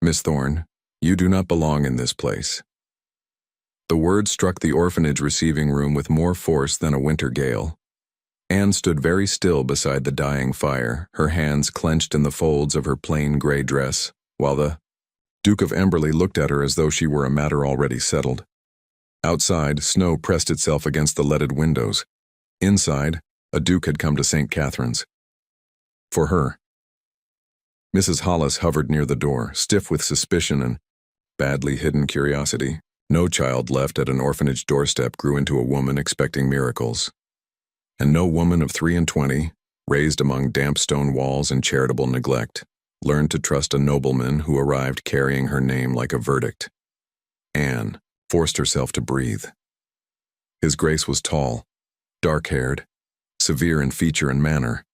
Miss Thorne, you do not belong in this place." The words struck the orphanage receiving room with more force than a winter gale. Anne stood very still beside the dying fire, her hands clenched in the folds of her plain gray dress, while the Duke of Emberley looked at her as though she were a matter already settled. Outside, snow pressed itself against the leaded windows. Inside, a duke had come to St. Catherine's. For her. Mrs. Hollis hovered near the door, stiff with suspicion and badly hidden curiosity. No child left at an orphanage doorstep grew into a woman expecting miracles. And no woman of 23, raised among damp stone walls and charitable neglect, learned to trust a nobleman who arrived carrying her name like a verdict. Anne forced herself to breathe. His Grace was tall, dark-haired, severe in feature and manner,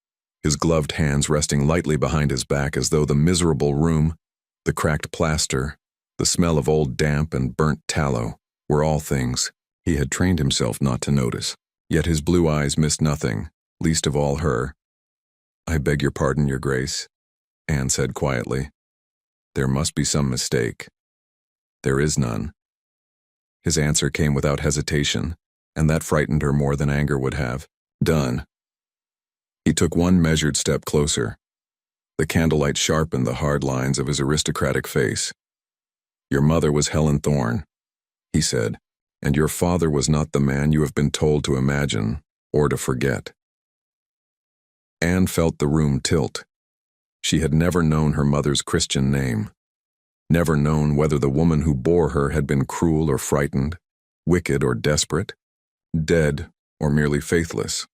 his gloved hands resting lightly behind his back as though the miserable room, the cracked plaster, the smell of old damp and burnt tallow were all things he had trained himself not to notice. Yet his blue eyes missed nothing, least of all her. "I beg your pardon, Your Grace," Anne said quietly. "There must be some mistake." "There is none." His answer came without hesitation, and that frightened her more than anger would have. "Done." He took one measured step closer. The candlelight sharpened the hard lines of his aristocratic face. "Your mother was Helen Thorne," he said, "and your father was not the man you have been told to imagine or to forget." Anne felt the room tilt. She had never known her mother's Christian name, never known whether the woman who bore her had been cruel or frightened, wicked or desperate, dead or merely faithless.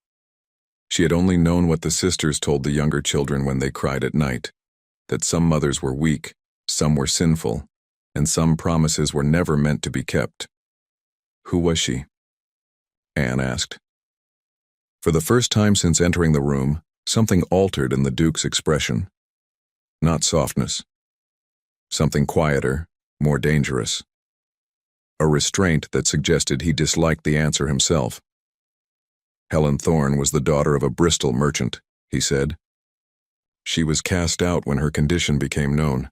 She had only known what the sisters told the younger children when they cried at night, that some mothers were weak, some were sinful, and some promises were never meant to be kept. Who was she? Anne asked. For the first time since entering the room, something altered in the Duke's expression. Not softness. Something quieter, more dangerous. A restraint that suggested he disliked the answer himself. Helen Thorne was the daughter of a Bristol merchant, he said. She was cast out when her condition became known.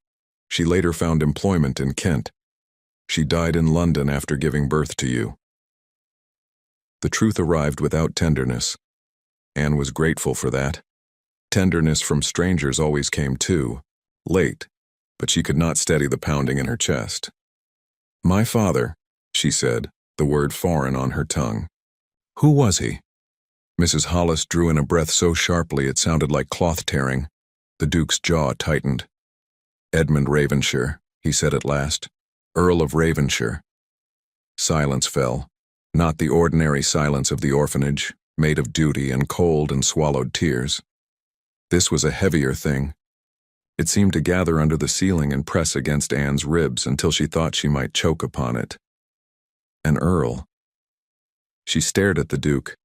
She later found employment in Kent. She died in London after giving birth to you. The truth arrived without tenderness. Anne was grateful for that. Tenderness from strangers always came too, late, but she could not steady the pounding in her chest. My father, she said, the word foreign on her tongue. Who was he? Mrs. Hollis drew in a breath so sharply it sounded like cloth tearing. The Duke's jaw tightened. Edmund Ravenshire, he said at last. Earl of Ravenshire. Silence fell, not the ordinary silence of the orphanage, made of duty and cold and swallowed tears. This was a heavier thing. It seemed to gather under the ceiling and press against Anne's ribs until she thought she might choke upon it. An earl. She stared at the Duke,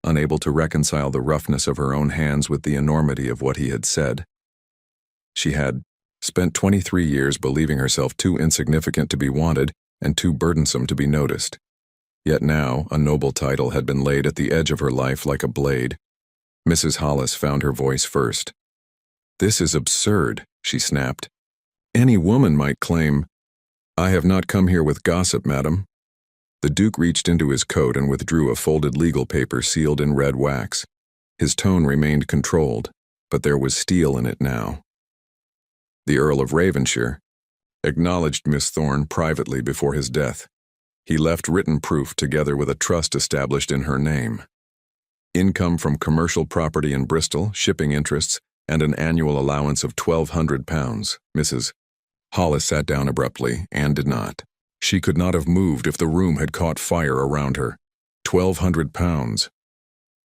unable to reconcile the roughness of her own hands with the enormity of what he had said. She had spent 23 years believing herself too insignificant to be wanted and too burdensome to be noticed. Yet now a noble title had been laid at the edge of her life like a blade. Mrs. Hollis found her voice first. This is absurd, she snapped. Any woman might claim, I have not come here with gossip, madam. The Duke reached into his coat and withdrew a folded legal paper sealed in red wax. His tone remained controlled, but there was steel in it now. The Earl of Ravenshire acknowledged Miss Thorne privately before his death. He left written proof together with a trust established in her name. Income from commercial property in Bristol, shipping interests, and an annual allowance of £1,200. Mrs. Hollis sat down abruptly. Anne did not. She could not have moved if the room had caught fire around her. £1,200.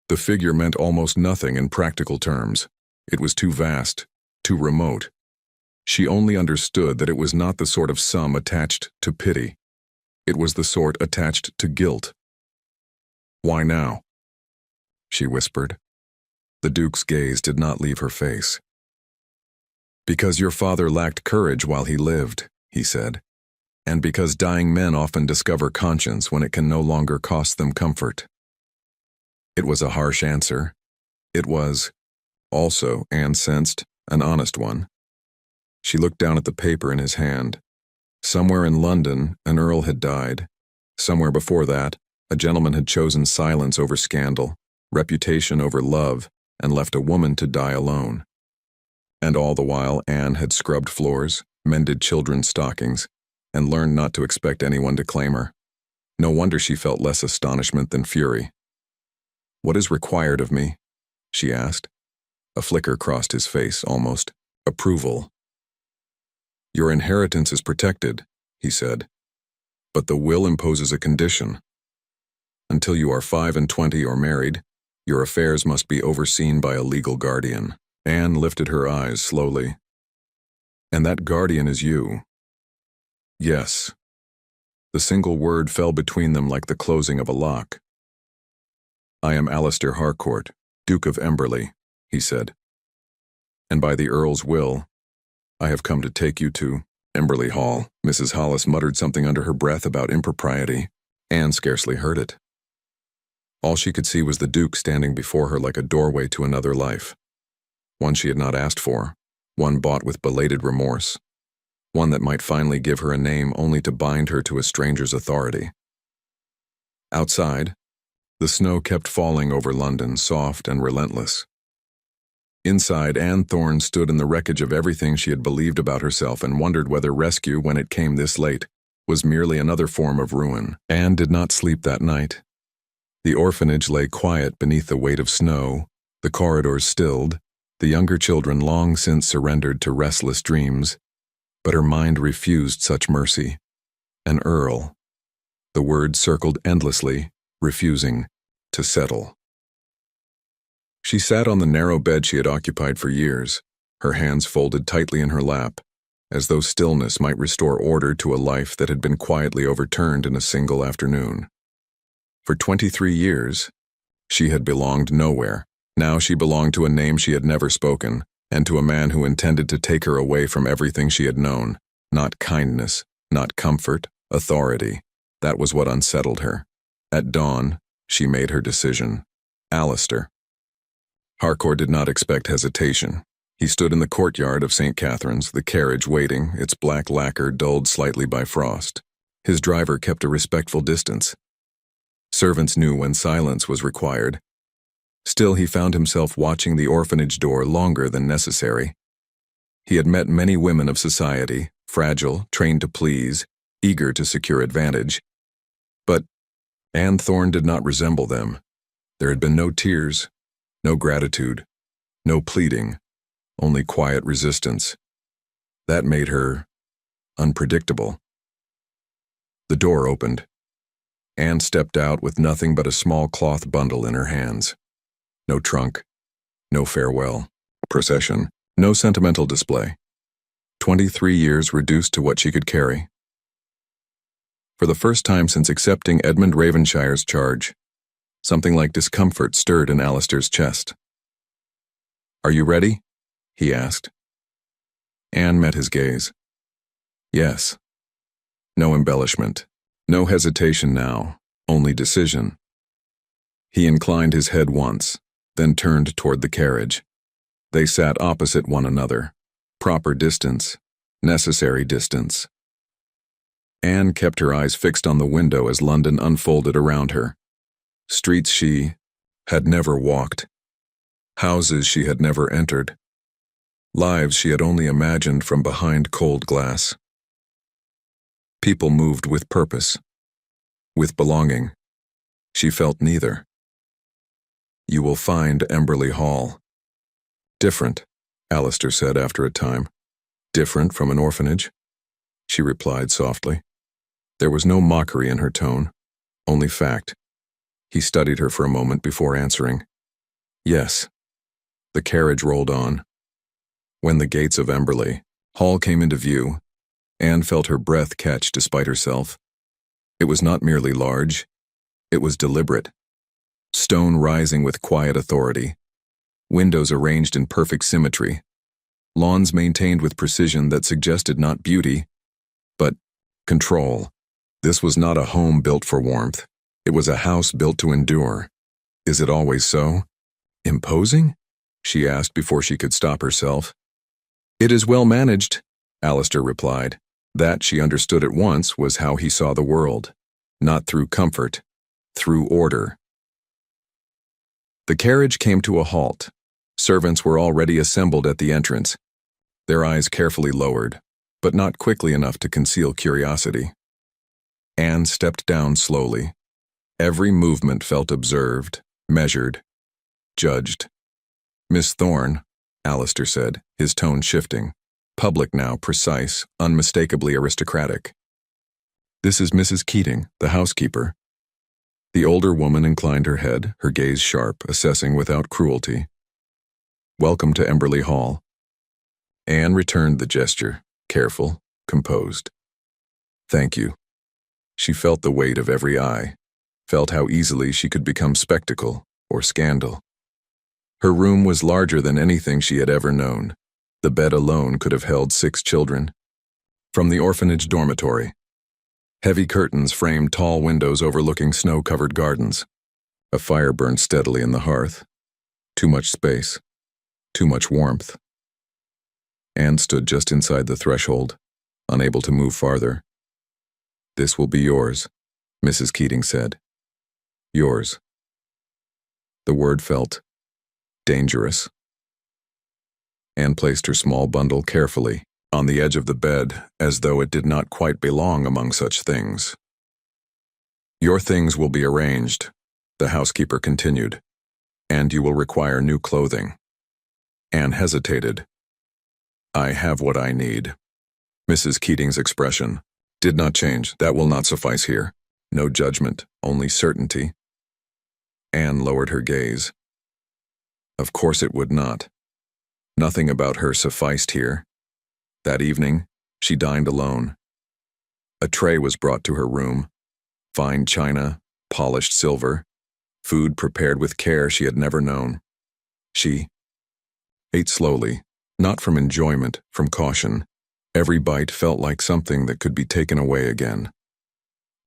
The figure meant almost nothing in practical terms. It was too vast, too remote. She only understood that it was not the sort of sum attached to pity. It was the sort attached to guilt. Why now? She whispered. The Duke's gaze did not leave her face. Because your father lacked courage while he lived, he said, and because dying men often discover conscience when it can no longer cost them comfort. It was a harsh answer. It was, also, Anne sensed, an honest one. She looked down at the paper in his hand. Somewhere in London, an earl had died. Somewhere before that, a gentleman had chosen silence over scandal, reputation over love, and left a woman to die alone. And all the while, Anne had scrubbed floors, mended children's stockings, and learned not to expect anyone to claim her. No wonder she felt less astonishment than fury. "What is required of me?" she asked. A flicker crossed his face, almost approval. "Your inheritance is protected," he said, "but the will imposes a condition. Until you are 25 or married, your affairs must be overseen by a legal guardian." Anne lifted her eyes slowly. "And that guardian is you?" "Yes." The single word fell between them like the closing of a lock. "I am Alistair Harcourt, Duke of Emberley," he said. "And by the Earl's will, I have come to take you to Emberley Hall." Mrs. Hollis muttered something under her breath about impropriety. Anne scarcely heard it. All she could see was the Duke standing before her like a doorway to another life. One she had not asked for, one bought with belated remorse, one that might finally give her a name only to bind her to a stranger's authority. Outside, the snow kept falling over London, soft and relentless. Inside, Anne Thorne stood in the wreckage of everything she had believed about herself and wondered whether rescue, when it came this late, was merely another form of ruin. Anne did not sleep that night. The orphanage lay quiet beneath the weight of snow, the corridors stilled, the younger children long since surrendered to restless dreams, but her mind refused such mercy. An earl. The word circled endlessly, refusing to settle. She sat on the narrow bed she had occupied for years, her hands folded tightly in her lap, as though stillness might restore order to a life that had been quietly overturned in a single afternoon. For 23 years, she had belonged nowhere. Now she belonged to a name she had never spoken, and to a man who intended to take her away from everything she had known. Not kindness, not comfort, authority. That was what unsettled her. At dawn, she made her decision. Alistair. Harcourt did not expect hesitation. He stood in the courtyard of St. Catherine's, the carriage waiting, its black lacquer dulled slightly by frost. His driver kept a respectful distance. Servants knew when silence was required. Still, he found himself watching the orphanage door longer than necessary. He had met many women of society, fragile, trained to please, eager to secure advantage. But Anne Thorne did not resemble them. There had been no tears, no gratitude, no pleading, only quiet resistance. That made her unpredictable. The door opened. Anne stepped out with nothing but a small cloth bundle in her hands. No trunk, no farewell procession, no sentimental display. 23 years reduced to what she could carry. For the first time since accepting Edmund Ravenshire's charge, something like discomfort stirred in Alistair's chest. "Are you ready?" he asked. Anne met his gaze. Yes. No embellishment, no hesitation now, only decision. He inclined his head once, then turned toward the carriage. They sat opposite one another. Proper distance, necessary distance. Anne kept her eyes fixed on the window as London unfolded around her. Streets she had never walked. Houses she had never entered. Lives she had only imagined from behind cold glass. People moved with purpose, with belonging. She felt neither. "You will find Emberley Hall different," Alistair said after a time. "Different from an orphanage?" She replied softly. There was no mockery in her tone, only fact. He studied her for a moment before answering. "Yes." The carriage rolled on. When the gates of Emberley Hall came into view, Anne felt her breath catch despite herself. It was not merely large, it was deliberate. Stone rising with quiet authority, windows arranged in perfect symmetry, lawns maintained with precision that suggested not beauty, but control. This was not a home built for warmth. It was a house built to endure. Is it always so? Imposing? She asked before she could stop herself. "It is well managed," Alistair replied. That, she understood at once, was how he saw the world. Not through comfort, through order. The carriage came to a halt. Servants were already assembled at the entrance, their eyes carefully lowered, but not quickly enough to conceal curiosity. Anne stepped down slowly. Every movement felt observed, measured, judged. Miss Thorne, Alistair said, his tone shifting. Public now, precise, unmistakably aristocratic. This is Mrs. Keating, the housekeeper. The older woman inclined her head, her gaze sharp, assessing without cruelty. Welcome to Emberley Hall. Anne returned the gesture, careful, composed. Thank you. She felt the weight of every eye, felt how easily she could become spectacle or scandal. Her room was larger than anything she had ever known. The bed alone could have held 6 children. From the orphanage dormitory. Heavy curtains framed tall windows overlooking snow-covered gardens. A fire burned steadily in the hearth. Too much space. Too much warmth. Anne stood just inside the threshold, unable to move farther. This will be yours, Mrs. Keating said. Yours. The word felt dangerous. Anne placed her small bundle carefully on the edge of the bed, as though it did not quite belong among such things. Your things will be arranged, the housekeeper continued, and you will require new clothing. Anne hesitated. I have what I need. Mrs. Keating's expression did not change. That will not suffice here. No judgment, only certainty. Anne lowered her gaze. Of course it would not. Nothing about her sufficed here. That evening, she dined alone. A tray was brought to her room. Fine china, polished silver, food prepared with care she had never known. She ate slowly, not from enjoyment, from caution. Every bite felt like something that could be taken away again.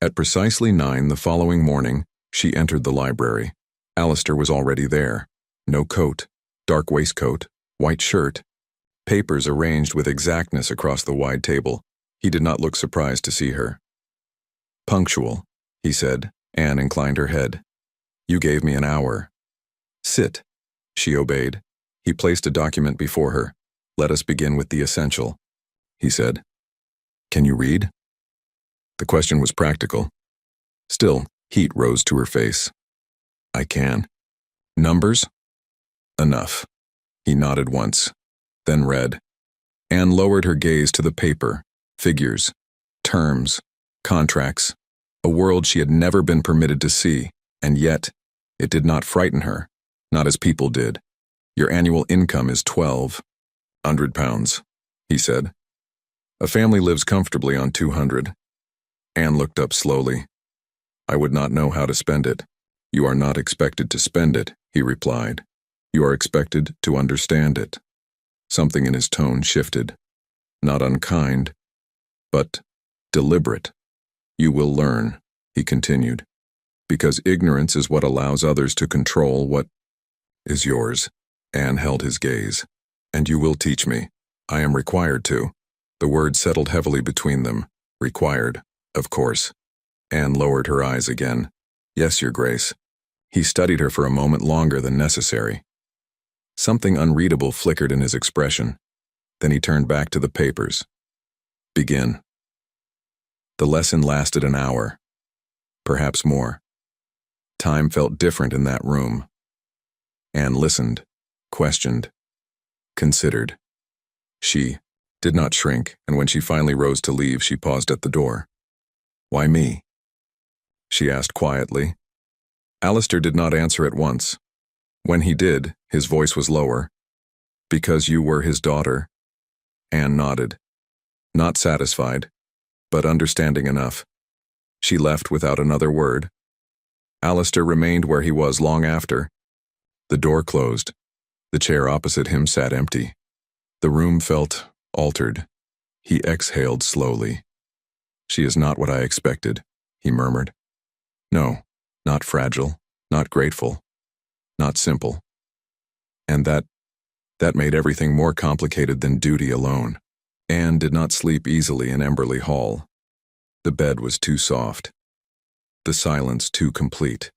At precisely 9 the following morning, she entered the library. Alistair was already there. No coat, dark waistcoat, white shirt, papers arranged with exactness across the wide table. He did not look surprised to see her. Punctual, he said. Anne inclined her head. You gave me an hour. Sit. She obeyed. He placed a document before her. Let us begin with the essential, he said. Can you read? The question was practical. Still, heat rose to her face. I can. Numbers? Enough. He nodded once, then read. Anne lowered her gaze to the paper. Figures, terms, contracts, a world she had never been permitted to see, and yet, it did not frighten her, not as people did. Your annual income is £1,200, he said. A family lives comfortably on 200. Anne looked up slowly. I would not know how to spend it. You are not expected to spend it, he replied. You are expected to understand it. Something in his tone shifted. Not unkind, but deliberate. You will learn, he continued, because ignorance is what allows others to control what is yours. Anne held his gaze. And you will teach me. I am required to. The word settled heavily between them. Required, of course. Anne lowered her eyes again. Yes, Your Grace. He studied her for a moment longer than necessary. Something unreadable flickered in his expression. Then he turned back to the papers. Begin. The lesson lasted an hour. Perhaps more. Time felt different in that room. Anne listened, questioned, considered. She did not shrink, and when she finally rose to leave, she paused at the door. Why me? She asked quietly. Alistair did not answer at once. When he did, his voice was lower. Because you were his daughter. Anne nodded. Not satisfied, but understanding enough. She left without another word. Alistair remained where he was long after. The door closed. The chair opposite him sat empty. The room felt altered. He exhaled slowly. She is not what I expected, he murmured. No, not fragile, not grateful, not simple. And that made everything more complicated than duty alone. Anne did not sleep easily in Emberley Hall. The bed was too soft. The silence too complete.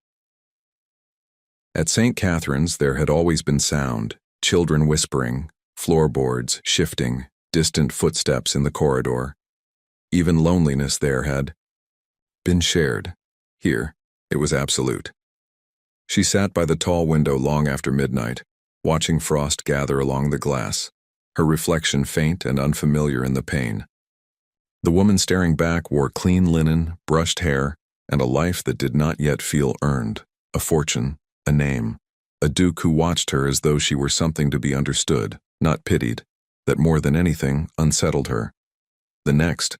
At St. Catherine's there had always been sound, children whispering, floorboards shifting, distant footsteps in the corridor. Even loneliness there had been shared. Here, it was absolute. She sat by the tall window long after midnight, watching frost gather along the glass, her reflection faint and unfamiliar in the pane. The woman staring back wore clean linen, brushed hair, and a life that did not yet feel earned, a fortune, a name, a duke who watched her as though she were something to be understood, not pitied, that more than anything unsettled her. The next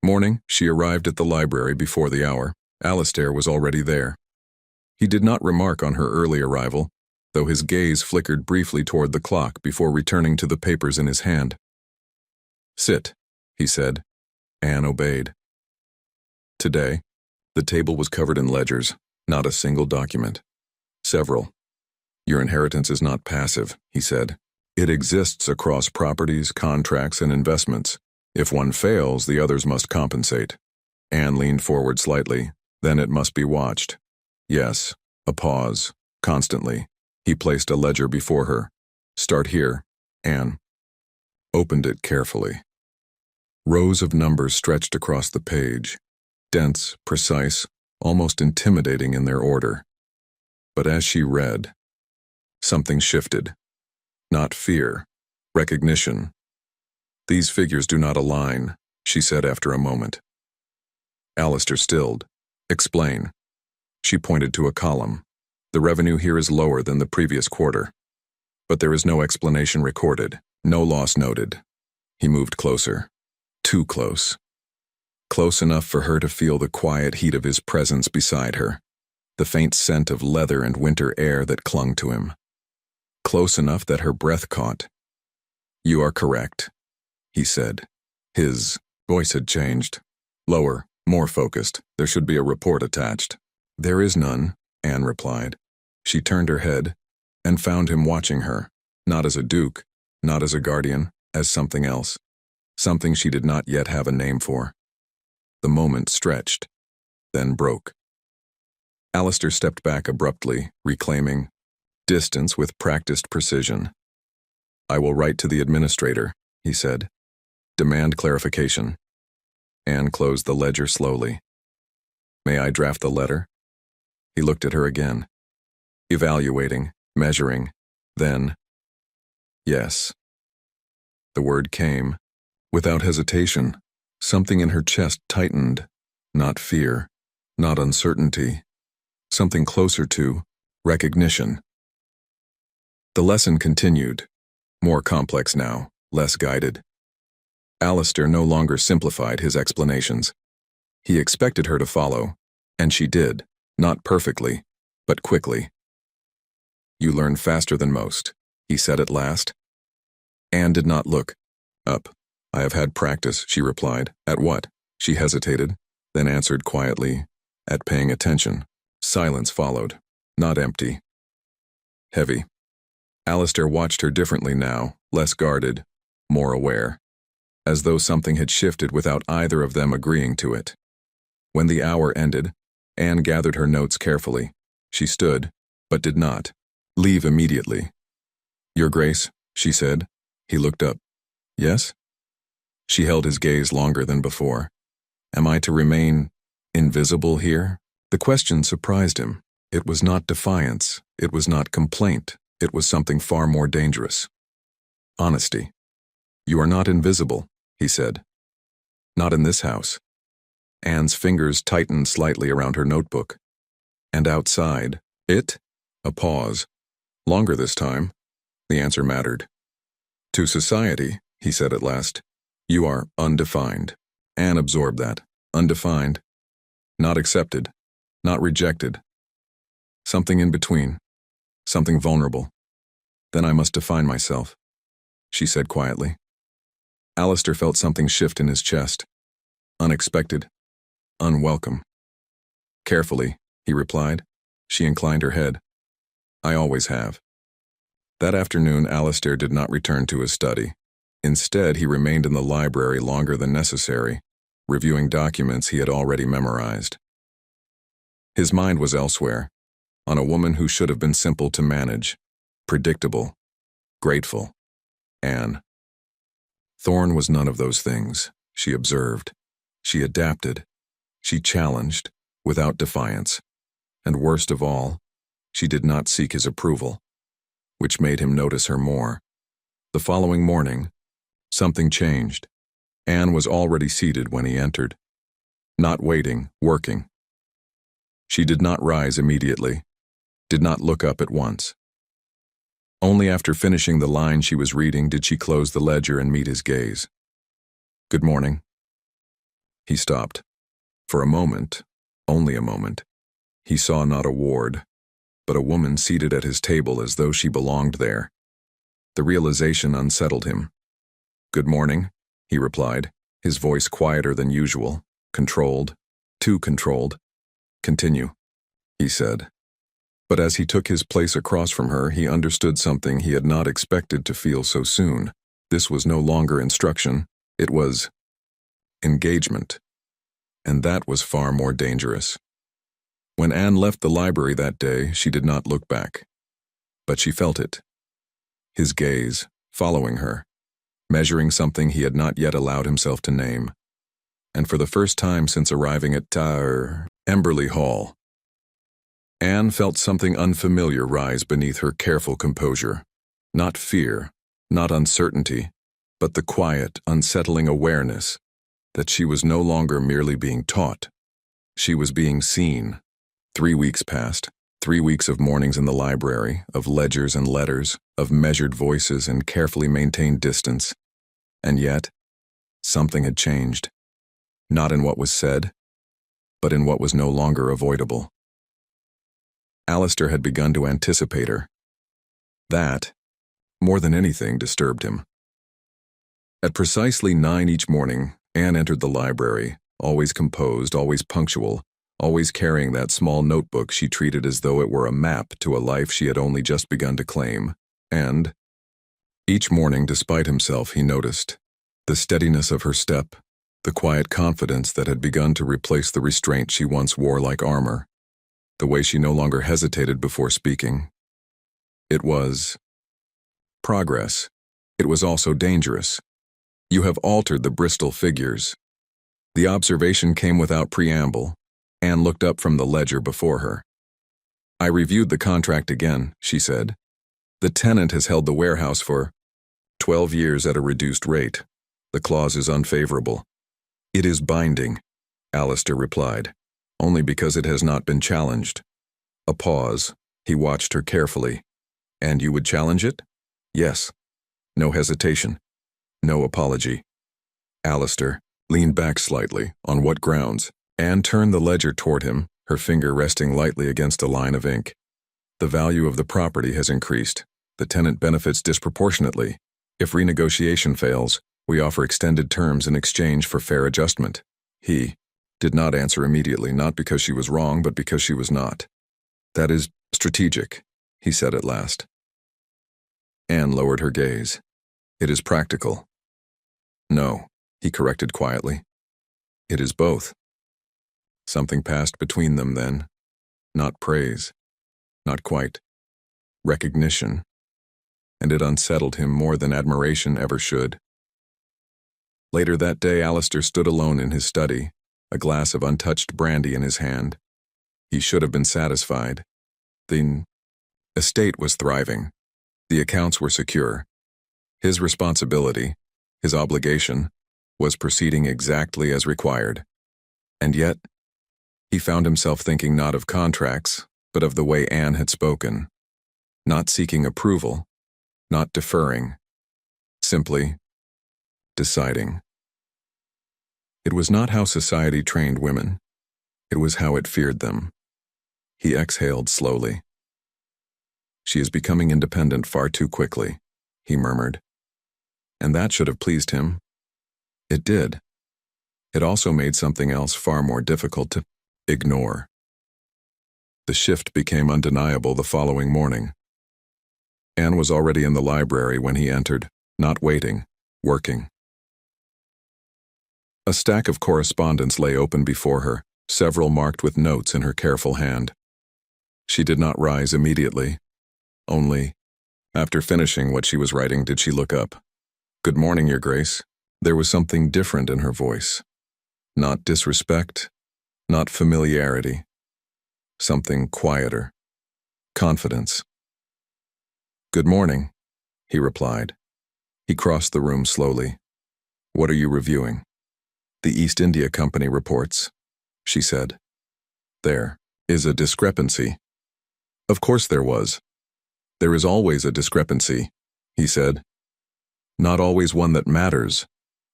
morning, she arrived at the library before the hour. Alistair was already there. He did not remark on her early arrival, though his gaze flickered briefly toward the clock before returning to the papers in his hand. "Sit," he said. Anne obeyed. Today, the table was covered in ledgers, not a single document. Several. "Your inheritance is not passive," he said. "It exists across properties, contracts, and investments. If one fails, the others must compensate." Anne leaned forward slightly. "Then it must be watched." "Yes." A pause. Constantly. He placed a ledger before her. "Start here." Anne opened it carefully. Rows of numbers stretched across the page, dense, precise, almost intimidating in their order. But as she read, something shifted. Not fear, recognition. "These figures do not align," she said after a moment. Alistair stilled. "Explain." She pointed to a column. "The revenue here is lower than the previous quarter. But there is no explanation recorded, no loss noted." He moved closer. Too close. Close enough for her to feel the quiet heat of his presence beside her, the faint scent of leather and winter air that clung to him. Close enough that her breath caught. "You are correct," he said. His voice had changed. Lower, more focused. "There should be a report attached." "There is none," Anne replied. She turned her head and found him watching her, not as a duke, not as a guardian, as something else. Something she did not yet have a name for. The moment stretched, then broke. Alistair stepped back abruptly, reclaiming distance with practiced precision. "I will write to the administrator," he said. "Demand clarification." Anne closed the ledger slowly. "May I draft the letter?" He looked at her again, evaluating, measuring, then, "Yes." The word came, without hesitation. Something in her chest tightened, not fear, not uncertainty, something closer to recognition. The lesson continued, more complex now, less guided. Alistair no longer simplified his explanations. He expected her to follow, and she did, not perfectly, but quickly. "You learn faster than most," he said at last. Anne did not look up. "I have had practice," she replied. "At what?" She hesitated, then answered quietly, "At paying attention." Silence followed, not empty. Heavy. Alistair watched her differently now, less guarded, more aware, as though something had shifted without either of them agreeing to it. When the hour ended, Anne gathered her notes carefully. She stood, but did not leave immediately. "Your Grace," she said. He looked up. "Yes?" She held his gaze longer than before. "Am I to remain invisible here?" The question surprised him. It was not defiance. It was not complaint. It was something far more dangerous. Honesty. "You are not invisible," he said. "Not in this house." Anne's fingers tightened slightly around her notebook. "And outside, it?" A pause. Longer this time. The answer mattered. "To society," he said at last, "you are undefined." Anne absorbed that. Undefined. Not accepted. Not rejected. Something in between. Something vulnerable. "Then I must define myself," she said quietly. Alistair felt something shift in his chest. Unexpected. Unwelcome. "Carefully," he replied. She inclined her head. "I always have." That afternoon, Alistair did not return to his study. Instead, he remained in the library longer than necessary, reviewing documents he had already memorized. His mind was elsewhere, on a woman who should have been simple to manage, predictable, grateful. Anne. Thorne was none of those things, she observed. She adapted. She challenged, without defiance. And worst of all, she did not seek his approval, which made him notice her more. The following morning, something changed. Anne was already seated when he entered. Not waiting, working. She did not rise immediately, did not look up at once. Only after finishing the line she was reading did she close the ledger and meet his gaze. "Good morning." He stopped. For a moment, only a moment, he saw not a ward, but a woman seated at his table as though she belonged there. The realization unsettled him. "Good morning," he replied, his voice quieter than usual, controlled, too controlled. "Continue," he said. But as he took his place across from her, he understood something he had not expected to feel so soon. This was no longer instruction, it was engagement. And that was far more dangerous. When Anne left the library that day, she did not look back. But she felt it. His gaze, following her, measuring something he had not yet allowed himself to name. And for the first time since arriving at Emberley Hall, Anne felt something unfamiliar rise beneath her careful composure. Not fear, not uncertainty, but the quiet, unsettling awareness that she was no longer merely being taught. She was being seen. 3 weeks passed, 3 weeks of mornings in the library, of ledgers and letters, of measured voices and carefully maintained distance. And yet, something had changed. Not in what was said, but in what was no longer avoidable. Alistair had begun to anticipate her. That, more than anything, disturbed him. At precisely 9 each morning, Anne entered the library, always composed, always punctual, always carrying that small notebook she treated as though it were a map to a life she had only just begun to claim. And, each morning, despite himself, he noticed the steadiness of her step, the quiet confidence that had begun to replace the restraint she once wore like armor, the way she no longer hesitated before speaking. It was progress. It was also dangerous. "You have altered the Bristol figures." The observation came without preamble. Anne looked up from the ledger before her. "I reviewed the contract again," she said. "The tenant has held the warehouse for 12 years at a reduced rate. The clause is unfavorable." "It is binding," Alistair replied, "only because it has not been challenged." A pause. He watched her carefully. "And you would challenge it?" "Yes." No hesitation. No apology. Alistair leaned back slightly. On what grounds? Anne turned the ledger toward him, her finger resting lightly against a line of ink. "The value of the property has increased. The tenant benefits disproportionately. If renegotiation fails, we offer extended terms in exchange for fair adjustment." He did not answer immediately, not because she was wrong, but because she was not. "That is strategic," he said at last. Anne lowered her gaze. "It is practical." "No," he corrected quietly. "It is both." Something passed between them then. Not praise. Not quite. Recognition. And it unsettled him more than admiration ever should. Later that day, Alistair stood alone in his study, a glass of untouched brandy in his hand. He should have been satisfied. The estate was thriving. The accounts were secure. His responsibility, his obligation, was proceeding exactly as required. And yet, he found himself thinking not of contracts, but of the way Anne had spoken. Not seeking approval, not deferring, simply deciding. It was not how society trained women. It was how it feared them. He exhaled slowly. "She is becoming independent far too quickly," he murmured. And that should have pleased him. It did. It also made something else far more difficult to ignore. The shift became undeniable the following morning. Anne was already in the library when he entered, not waiting, working. A stack of correspondence lay open before her, several marked with notes in her careful hand. She did not rise immediately. Only, after finishing what she was writing, did she look up. "Good morning, Your Grace." There was something different in her voice. Not disrespect, not familiarity. Something quieter. Confidence. "Good morning," he replied. He crossed the room slowly. "What are you reviewing?" "The East India Company reports," she said. "There is a discrepancy." Of course there was. "There is always a discrepancy," he said. "Not always one that matters,"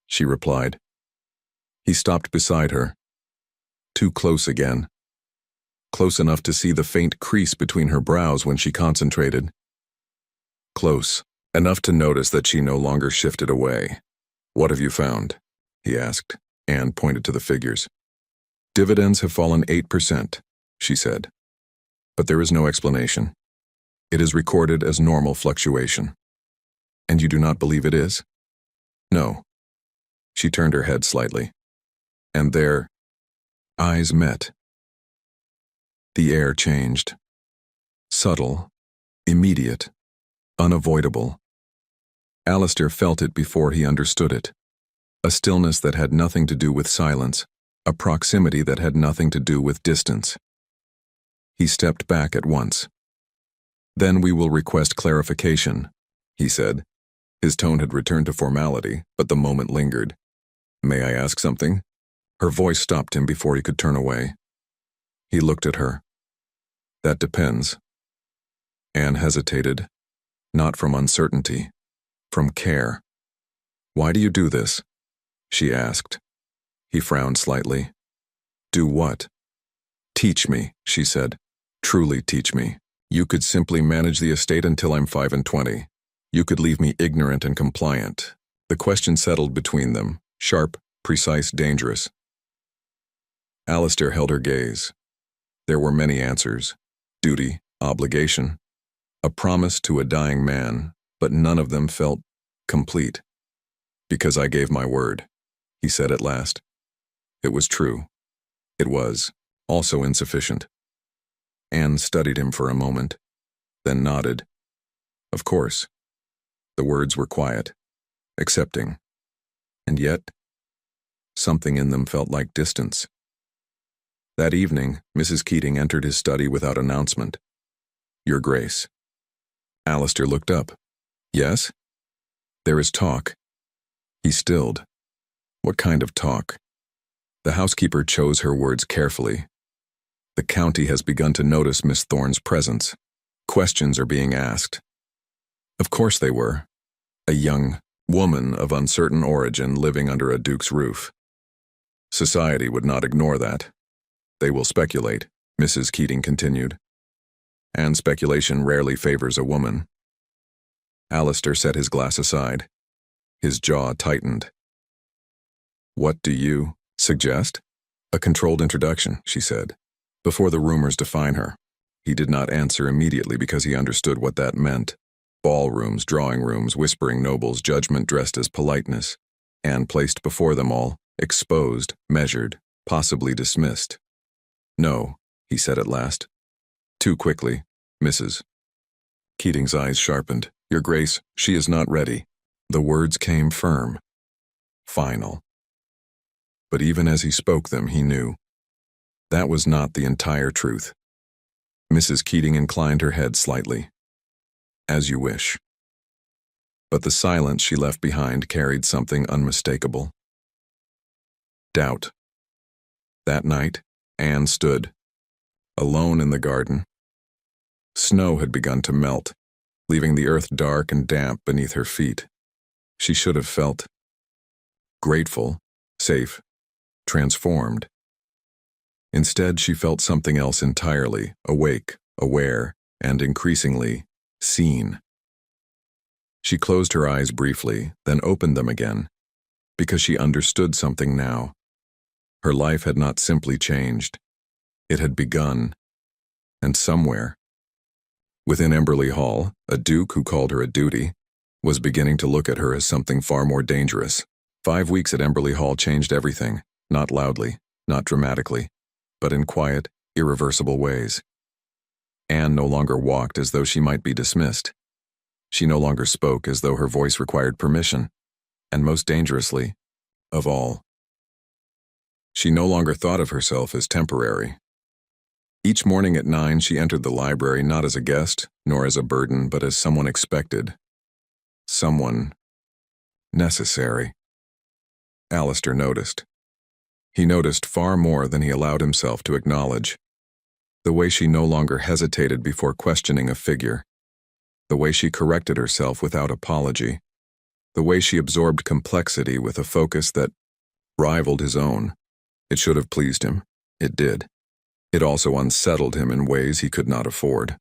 she replied. He stopped beside her. Too close again. Close enough to see the faint crease between her brows when she concentrated. Close enough to notice that she no longer shifted away. "What have you found?" he asked, and pointed to the figures. "Dividends have fallen 8%, she said. But there is no explanation. It is recorded as normal fluctuation." "And you do not believe it is?" "No." She turned her head slightly. And their eyes met. The air changed. Subtle, immediate, unavoidable. Alistair felt it before he understood it. A stillness that had nothing to do with silence, a proximity that had nothing to do with distance. He stepped back at once. "Then we will request clarification," he said. His tone had returned to formality, but the moment lingered. "May I ask something?" Her voice stopped him before he could turn away. He looked at her. "That depends." Anne hesitated, not from uncertainty, from care. "Why do you do this?" she asked. He frowned slightly. "Do what?" "Teach me," she said. "Truly teach me. You could simply manage the estate until I'm 5 and 20. You could leave me ignorant and compliant." The question settled between them, sharp, precise, dangerous. Alistair held her gaze. There were many answers. Duty, obligation, a promise to a dying man, but none of them felt complete. "Because I gave my word," he said at last. It was true. It was also insufficient. Anne studied him for a moment, then nodded. Of course. The words were quiet, accepting. And yet, something in them felt like distance. That evening, Mrs. Keating entered his study without announcement. "Your Grace." Alistair looked up. "Yes?" "There is talk." He stilled. What kind of talk? The housekeeper chose her words carefully. "The county has begun to notice Miss Thorne's presence. Questions are being asked." Of course they were. A young woman of uncertain origin living under a duke's roof. Society would not ignore that. "They will speculate," Mrs. Keating continued. "And speculation rarely favors a woman." Alistair set his glass aside. His jaw tightened. "What do you suggest?" "A controlled introduction," she said, "before the rumors define her." He did not answer immediately because he understood what that meant. Ballrooms, drawing rooms, whispering nobles, judgment dressed as politeness. Anne placed before them all, exposed, measured, possibly dismissed. "No," he said at last. "Too quickly, Mrs." Keating's eyes sharpened. "Your Grace, she is not ready." The words came firm, final. But even as he spoke them, he knew. That was not the entire truth. Mrs. Keating inclined her head slightly. "As you wish." But the silence she left behind carried something unmistakable. Doubt. That night, Anne stood, alone in the garden. Snow had begun to melt, leaving the earth dark and damp beneath her feet. She should have felt grateful, safe, transformed. Instead, she felt something else entirely, awake, aware, and increasingly seen. She closed her eyes briefly, then opened them again, because she understood something now. Her life had not simply changed. It had begun, and somewhere. Within Emberley Hall, a duke who called her a duty, was beginning to look at her as something far more dangerous. 5 weeks at Emberley Hall changed everything, not loudly, not dramatically, but in quiet, irreversible ways. Anne no longer walked as though she might be dismissed. She no longer spoke as though her voice required permission, and most dangerously, of all, she no longer thought of herself as temporary. Each morning at 9 she entered the library not as a guest, nor as a burden, but as someone expected. Someone necessary. Alistair noticed. He noticed far more than he allowed himself to acknowledge. The way she no longer hesitated before questioning a figure. The way she corrected herself without apology. The way she absorbed complexity with a focus that rivaled his own. It should have pleased him. It did. It also unsettled him in ways he could not afford.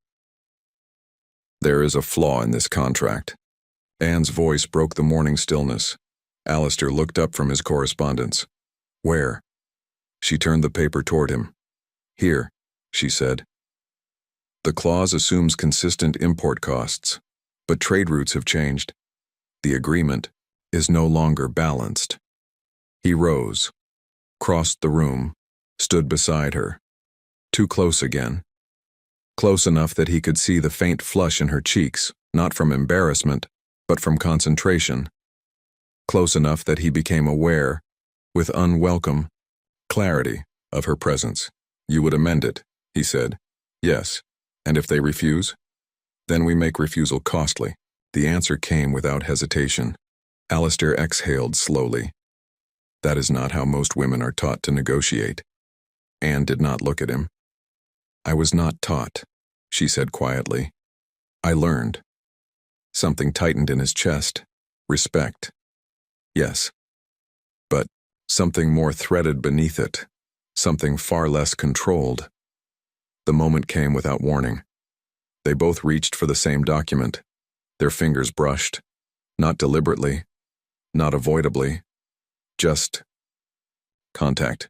There is a flaw in this contract. Anne's voice broke the morning stillness. Alistair looked up from his correspondence. Where? She turned the paper toward him. Here, she said. The clause assumes consistent import costs, but trade routes have changed. The agreement is no longer balanced. He rose, crossed the room, stood beside her. Too close again. Close enough that he could see the faint flush in her cheeks, not from embarrassment, but from concentration. Close enough that he became aware, with unwelcome clarity, of her presence. You would amend it, he said. Yes. And if they refuse? Then we make refusal costly. The answer came without hesitation. Alistair exhaled slowly. That is not how most women are taught to negotiate. Anne did not look at him. I was not taught, she said quietly. I learned. Something tightened in his chest. Respect. Yes. But something more threaded beneath it. Something far less controlled. The moment came without warning. They both reached for the same document. Their fingers brushed. Not deliberately. Not avoidably. Just contact.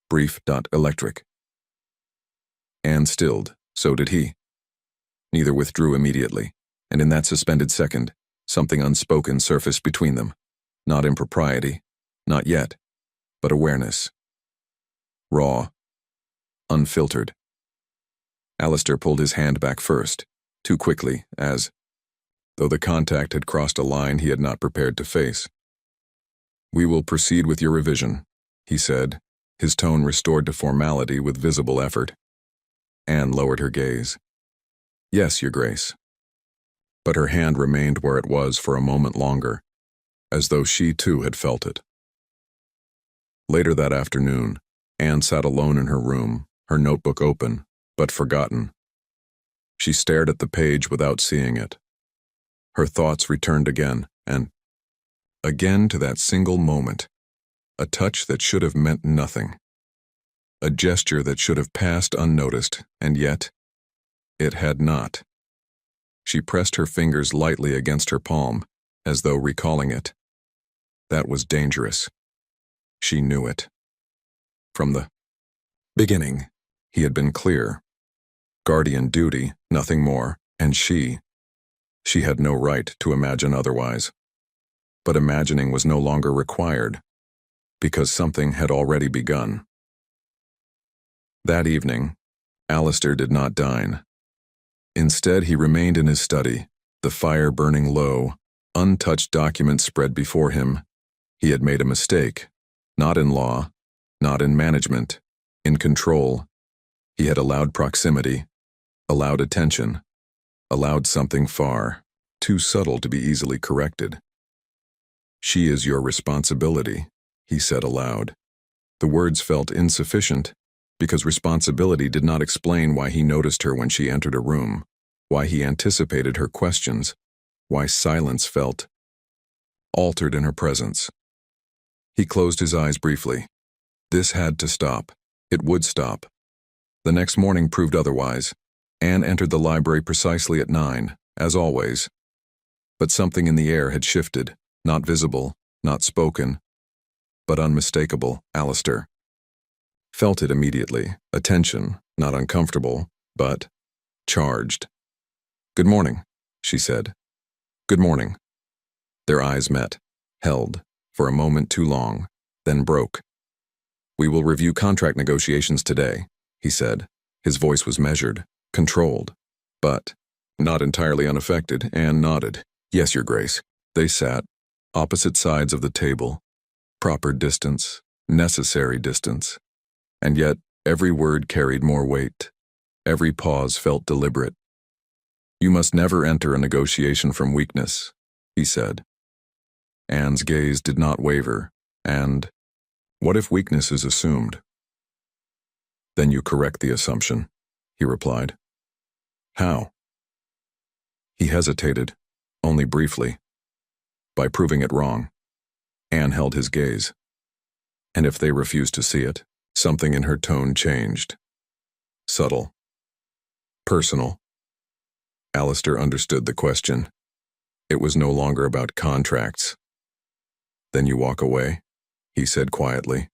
Brief. Electric. Anne stilled. So did he. Neither withdrew immediately, and in that suspended second, something unspoken surfaced between them. Not impropriety. Not yet. But awareness. Raw. Unfiltered. Alistair pulled his hand back first, too quickly, as though the contact had crossed a line he had not prepared to face. We will proceed with your revision, he said, his tone restored to formality with visible effort. Anne lowered her gaze. Yes, Your Grace. But her hand remained where it was for a moment longer, as though she too had felt it. Later that afternoon, Anne sat alone in her room, her notebook open, but forgotten. She stared at the page without seeing it. Her thoughts returned again, and again to that single moment, a touch that should have meant nothing. A gesture that should have passed unnoticed, and yet, it had not. She pressed her fingers lightly against her palm, as though recalling it. That was dangerous. She knew it. From the beginning, he had been clear. Guardian duty, nothing more, and she had no right to imagine otherwise. But imagining was no longer required, because something had already begun. That evening, Alistair did not dine. Instead, he remained in his study, the fire burning low, untouched documents spread before him. He had made a mistake, not in law, not in management, in control. He had allowed proximity, allowed attention, allowed something far too subtle to be easily corrected. She is your responsibility, he said aloud. The words felt insufficient, because responsibility did not explain why he noticed her when she entered a room, why he anticipated her questions, why silence felt altered in her presence. He closed his eyes briefly. This had to stop. It would stop. The next morning proved otherwise. Anne entered the library precisely at 9, as always. But something in the air had shifted, not visible, not spoken, but unmistakable. Alistair felt it immediately, a tension, not uncomfortable, but charged. Good morning, she said. Good morning. Their eyes met, held, for a moment too long, then broke. "We will review contract negotiations today," he said. His voice was measured, controlled, but not entirely unaffected. Anne nodded. "Yes, Your Grace." They sat, opposite sides of the table. Proper distance, necessary distance. And yet, every word carried more weight. Every pause felt deliberate. "You must never enter a negotiation from weakness," he said. Anne's gaze did not waver, and, "What if weakness is assumed?" "Then you correct the assumption," he replied. "How?" He hesitated, only briefly. "By proving it wrong." Anne held his gaze. "And if they refuse to see it?" Something in her tone changed. Subtle. Personal. Alistair understood the question. It was no longer about contracts. "Then you walk away," he said quietly.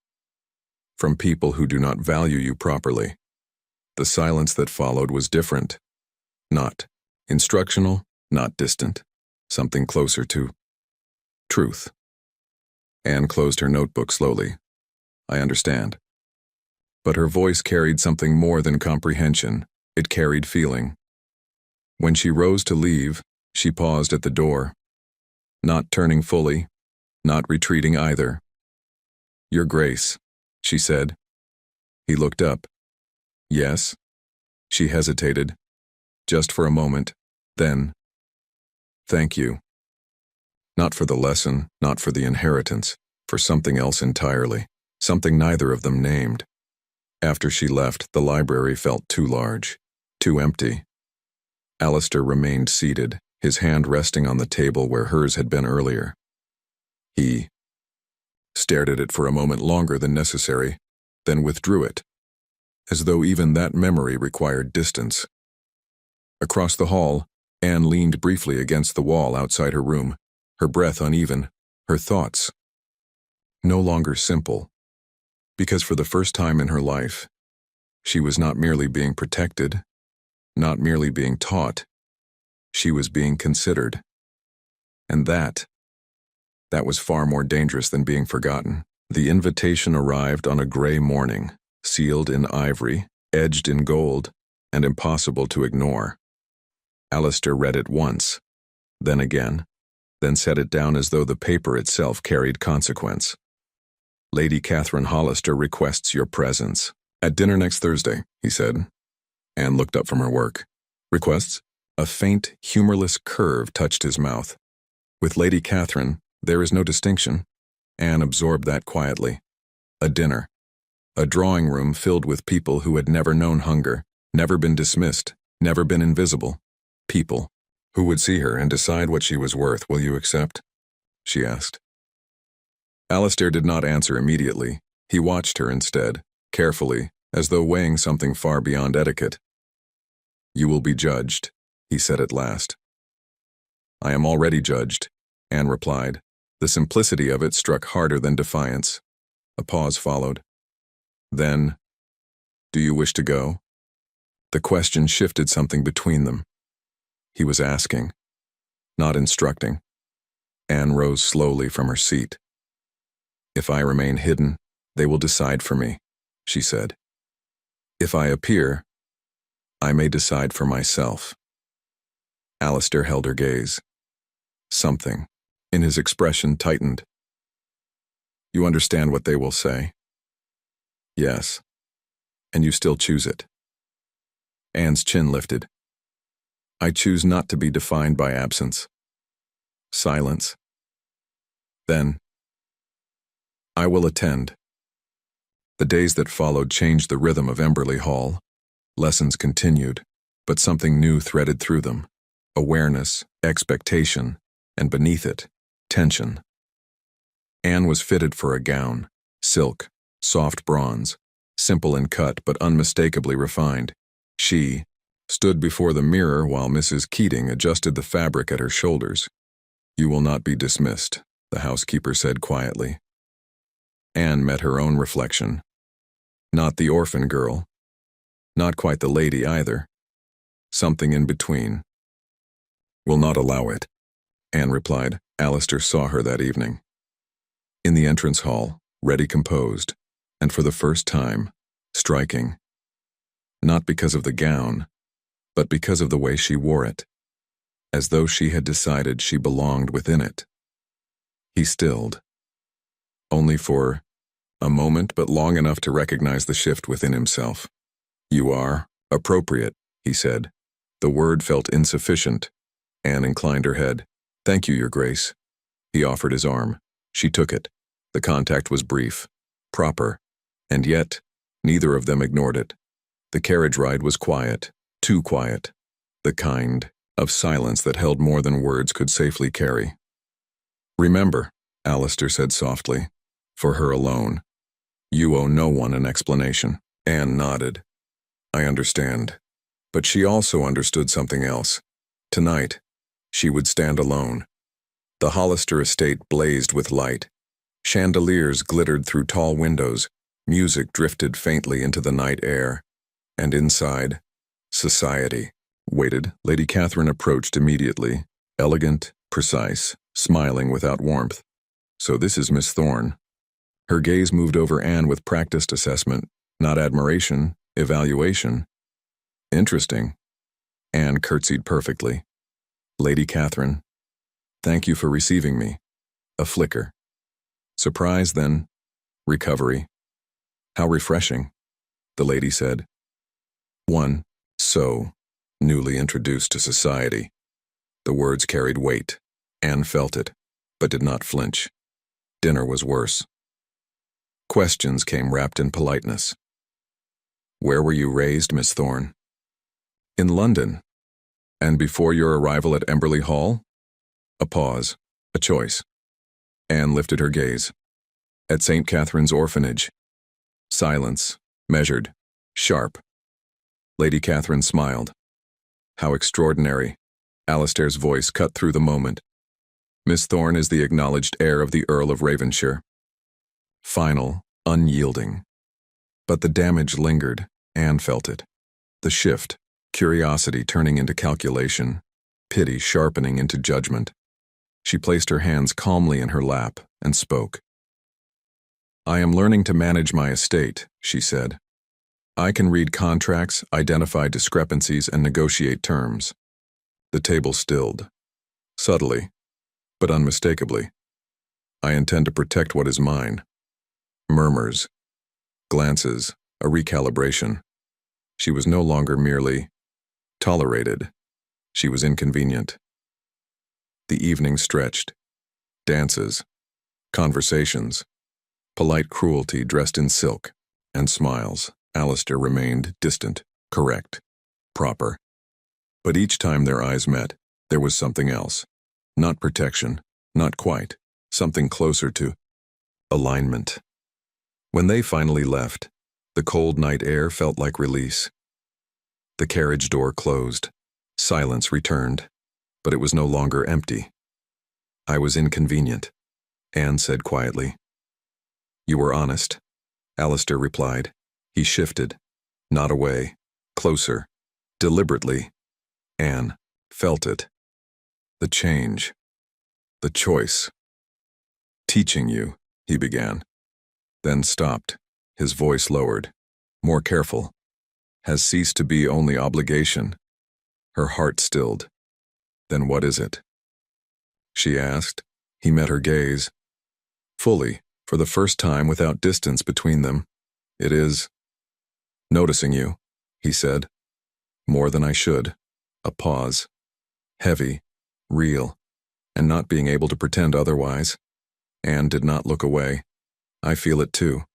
"From people who do not value you properly." The silence that followed was different. Not instructional, not distant. Something closer to truth. Anne closed her notebook slowly. "I understand." But her voice carried something more than comprehension. It carried feeling. When she rose to leave, she paused at the door. Not turning fully, not retreating either. "Your Grace," she said. He looked up. "Yes?" She hesitated, just for a moment, then, "Thank you." Not for the lesson, not for the inheritance, for something else entirely, something neither of them named. After she left, the library felt too large, too empty. Alistair remained seated, his hand resting on the table where hers had been earlier. He stared at it for a moment longer than necessary, then withdrew it, as though even that memory required distance. Across the hall, Anne leaned briefly against the wall outside her room, her breath uneven, her thoughts no longer simple. Because for the first time in her life, she was not merely being protected, not merely being taught, she was being considered. And that was far more dangerous than being forgotten. The invitation arrived on a gray morning, sealed in ivory, edged in gold, and impossible to ignore. Alistair read it once, then again, then set it down as though the paper itself carried consequence. "Lady Catherine Hollister requests your presence at dinner next Thursday," he said. Anne looked up from her work. "Requests?" A faint, humorless curve touched his mouth. "With Lady Catherine, there is no distinction." Anne absorbed that quietly. A dinner. A drawing room filled with people who had never known hunger, never been dismissed, never been invisible. People who would see her and decide what she was worth. "Will you accept?" she asked. Alistair did not answer immediately. He watched her instead, carefully, as though weighing something far beyond etiquette. "You will be judged," he said at last. "I am already judged," Anne replied. The simplicity of it struck harder than defiance. A pause followed. Then, "Do you wish to go?" The question shifted something between them. He was asking, not instructing. Anne rose slowly from her seat. "If I remain hidden, they will decide for me," she said. "If I appear, I may decide for myself." Alistair held her gaze. Something in his expression tightened. "You understand what they will say?" "Yes. And you still choose it?" Anne's chin lifted. "I choose not to be defined by absence." Silence. Then, "I will attend." The days that followed changed the rhythm of Emberley Hall. Lessons continued, but something new threaded through them. Awareness, expectation, and beneath it, tension. Anne was fitted for a gown, silk, soft bronze, simple in cut but unmistakably refined. She stood before the mirror while Mrs. Keating adjusted the fabric at her shoulders. "You will not be dismissed," the housekeeper said quietly. Anne met her own reflection. Not the orphan girl. Not quite the lady either. Something in between. "Will not allow it," Anne replied, Alistair saw her that evening. In the entrance hall, ready composed, and for the first time, striking. Not because of the gown, but because of the way she wore it, as though she had decided she belonged within it. He stilled. Only for a moment, but long enough to recognize the shift within himself. "You are appropriate," he said. The word felt insufficient. Anne inclined her head. "Thank you, Your Grace." He offered his arm. She took it. The contact was brief, proper, and yet neither of them ignored it. The carriage ride was quiet, too quiet, the kind of silence that held more than words could safely carry. "Remember," Alistair said softly, for her alone, "you owe no one an explanation." Anne nodded. "I understand." But she also understood something else. Tonight, she would stand alone. The Hollister estate blazed with light. Chandeliers glittered through tall windows. Music drifted faintly into the night air. And inside, society waited. Lady Catherine approached immediately, elegant, precise, smiling without warmth. "So this is Miss Thorne." Her gaze moved over Anne with practiced assessment, not admiration, evaluation. "Interesting." Anne curtsied perfectly. "Lady Catherine, thank you for receiving me." A flicker. Surprise, then recovery. "How refreshing," the lady said. One so newly introduced to society. The words carried weight. Anne felt it, but did not flinch. Dinner was worse. Questions came wrapped in politeness. "Where were you raised, Miss Thorne?" "In London." "And before your arrival at Emberley Hall?" A pause, a choice. Anne lifted her gaze. "At St. Catherine's Orphanage." Silence, measured, sharp. Lady Catherine smiled. "How extraordinary." Alistair's voice cut through the moment. "Miss Thorne is the acknowledged heir of the Earl of Ravenshire." Final, unyielding. But the damage lingered. Anne felt it. The shift, curiosity turning into calculation, pity sharpening into judgment. She placed her hands calmly in her lap and spoke. "I am learning to manage my estate," she said. "I can read contracts, identify discrepancies, and negotiate terms." The table stilled. Subtly, but unmistakably. "I intend to protect what is mine." Murmurs, glances, a recalibration. She was no longer merely tolerated. She was inconvenient. The evening stretched. Dances, conversations, polite cruelty dressed in silk, and smiles. Alistair remained distant, correct, proper. But each time their eyes met, there was something else. Not protection, not quite, something closer to alignment. When they finally left, the cold night air felt like release. The carriage door closed. Silence returned, but it was no longer empty. "I was inconvenient," Anne said quietly. "You were honest," Alistair replied. He shifted, not away, closer, deliberately. Anne felt it. The change. The choice. "Teaching you," he began. Then stopped, his voice lowered, more careful. "Has ceased to be only obligation." Her heart stilled. "Then what is it?" she asked. He met her gaze. Fully, for the first time without distance between them. "It is noticing you," he said. "More than I should." A pause. Heavy, real, and not being able to pretend otherwise. Anne did not look away. "I feel it too."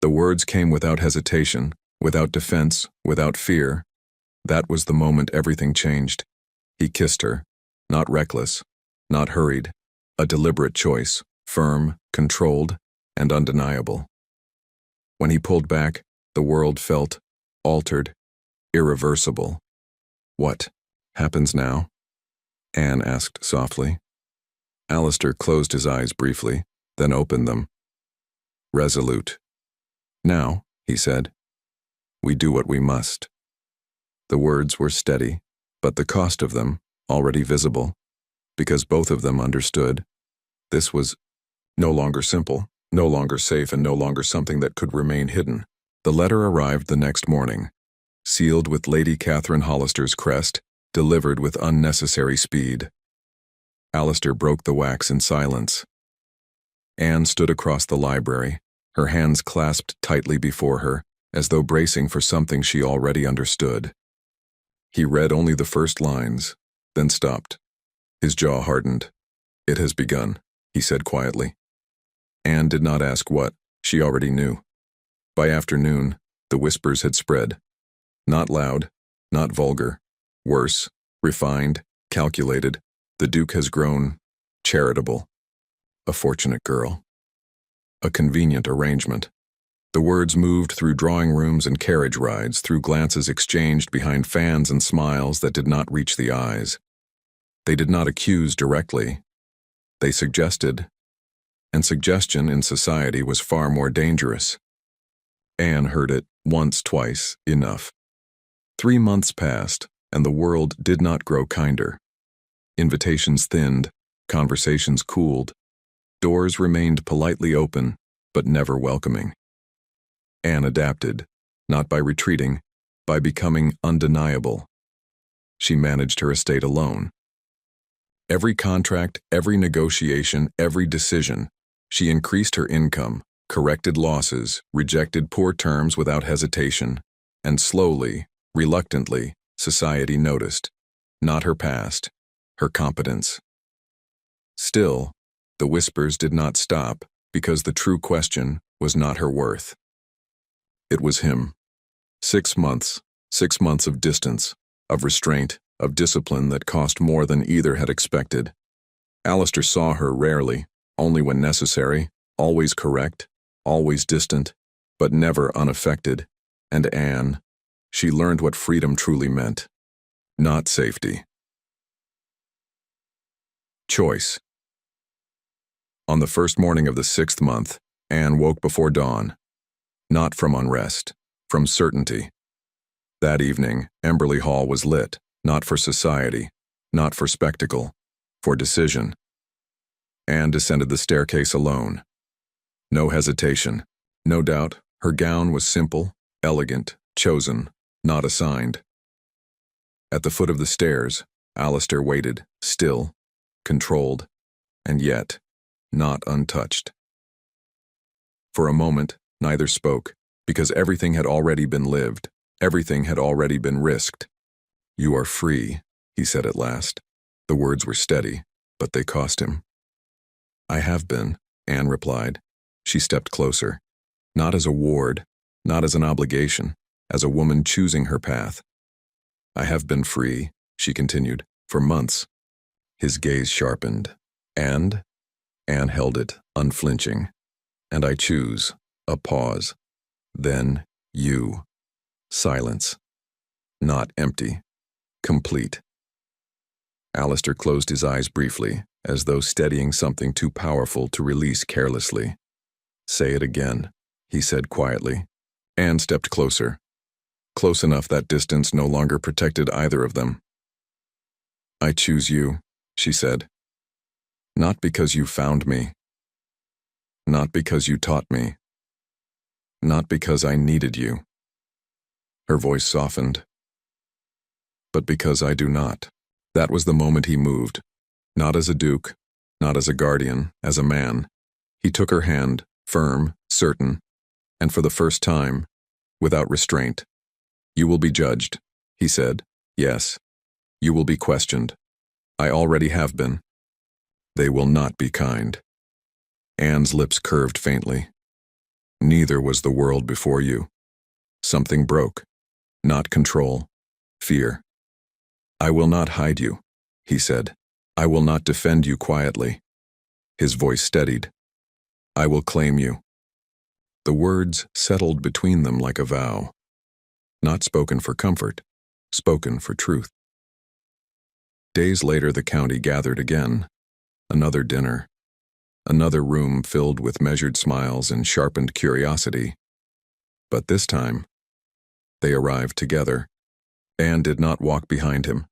The words came without hesitation, without defense, without fear. That was the moment everything changed. He kissed her, not reckless, not hurried, a deliberate choice, firm, controlled, and undeniable. When he pulled back, the world felt altered, irreversible. "What happens now?" Anne asked softly. Alistair closed his eyes briefly, then opened them. Resolute. "Now," he said, "we do what we must." The words were steady, but the cost of them, already visible, because both of them understood, This was no longer simple, no longer safe, and no longer something that could remain hidden. The letter arrived the next morning, sealed with Lady Catherine Hollister's crest, delivered with unnecessary speed. Alistair broke the wax in silence. Anne stood across the library, her hands clasped tightly before her, as though bracing for something she already understood. He read only the first lines, then stopped. His jaw hardened. "It has begun," he said quietly. Anne did not ask what, she already knew. By afternoon, the whispers had spread. Not loud, not vulgar. Worse, refined, calculated. The Duke has grown charitable. A fortunate girl. A convenient arrangement. The words moved through drawing rooms and carriage rides, through glances exchanged behind fans and smiles that did not reach the eyes. They did not accuse directly. They suggested, and suggestion in society was far more dangerous. Anne heard it once, twice, enough. 3 months passed, and the world did not grow kinder. Invitations thinned, conversations cooled. Doors remained politely open, but never welcoming. Anne adapted, not by retreating, by becoming undeniable. She managed her estate alone. Every contract, every negotiation, every decision, she increased her income, corrected losses, rejected poor terms without hesitation, and slowly, reluctantly, society noticed, not her past, her competence. Still, the whispers did not stop, because the true question was not her worth. It was him. 6 months, 6 months of distance, of restraint, of discipline that cost more than either had expected. Alistair saw her rarely, only when necessary, always correct, always distant, but never unaffected. And Anne, she learned what freedom truly meant. Not safety. Choice. On the first morning of the 6th month, Anne woke before dawn. Not from unrest, from certainty. That evening, Emberley Hall was lit, not for society, not for spectacle, for decision. Anne descended the staircase alone. No hesitation, no doubt. Her gown was simple, elegant, chosen, not assigned. At the foot of the stairs, Alistair waited, still, controlled, and yet not untouched. For a moment, neither spoke, because everything had already been lived, everything had already been risked. "You are free," he said at last. The words were steady, but they cost him. "I have been," Anne replied. She stepped closer. Not as a ward, not as an obligation, as a woman choosing her path. "I have been free," she continued, "for months." His gaze sharpened. "And?" Anne held it, unflinching. "And I choose." A pause. Then, you. Silence. Not empty. Complete. Alistair closed his eyes briefly, as though steadying something too powerful to release carelessly. "Say it again," he said quietly. Anne stepped closer. Close enough that distance no longer protected either of them. "I choose you," she said. "Not because you found me. Not because you taught me. Not because I needed you." Her voice softened. "But because I do not." That was the moment he moved. Not as a duke, not as a guardian, as a man. He took her hand, firm, certain, and for the first time, without restraint. "You will be judged," he said. "Yes. You will be questioned. I already have been. They will not be kind." Anne's lips curved faintly. "Neither was the world before you. Something broke. Not control. Fear. I will not hide you," he said. "I will not defend you quietly." His voice steadied. "I will claim you." The words settled between them like a vow. Not spoken for comfort, spoken for truth. Days later the county gathered again. Another dinner. Another room filled with measured smiles and sharpened curiosity. But this time, they arrived together. Anne did not walk behind him,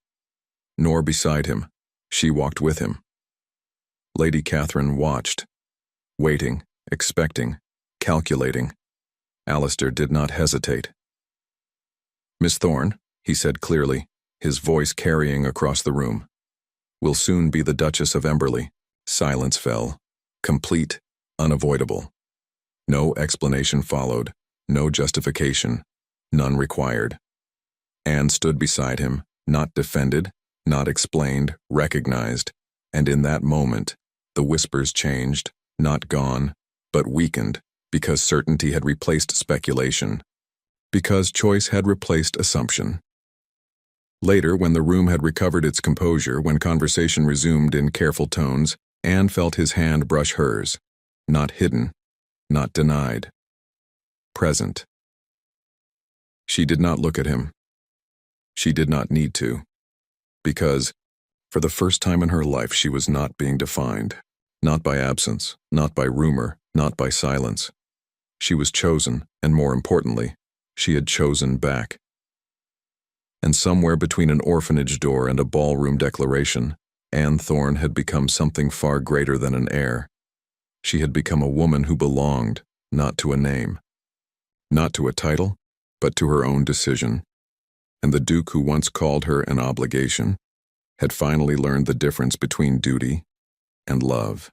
nor beside him. She walked with him. Lady Catherine watched, waiting, expecting, calculating. Alistair did not hesitate. "Miss Thorne," he said clearly, his voice carrying across the room, "will soon be the Duchess of Emberley." Silence fell, complete, unavoidable. No explanation followed, no justification, none required. Anne stood beside him, not defended, not explained, recognized, and in that moment, the whispers changed, not gone, but weakened, because certainty had replaced speculation, because choice had replaced assumption. Later, when the room had recovered its composure, when conversation resumed in careful tones, Anne felt his hand brush hers, not hidden, not denied, present. She did not look at him. She did not need to, because, for the first time in her life, she was not being defined, not by absence, not by rumor, not by silence. She was chosen, and more importantly, she had chosen back. And somewhere between an orphanage door and a ballroom declaration, Anne Thorne had become something far greater than an heir. She had become a woman who belonged, not to a name, not to a title, but to her own decision. And the Duke who once called her an obligation had finally learned the difference between duty and love.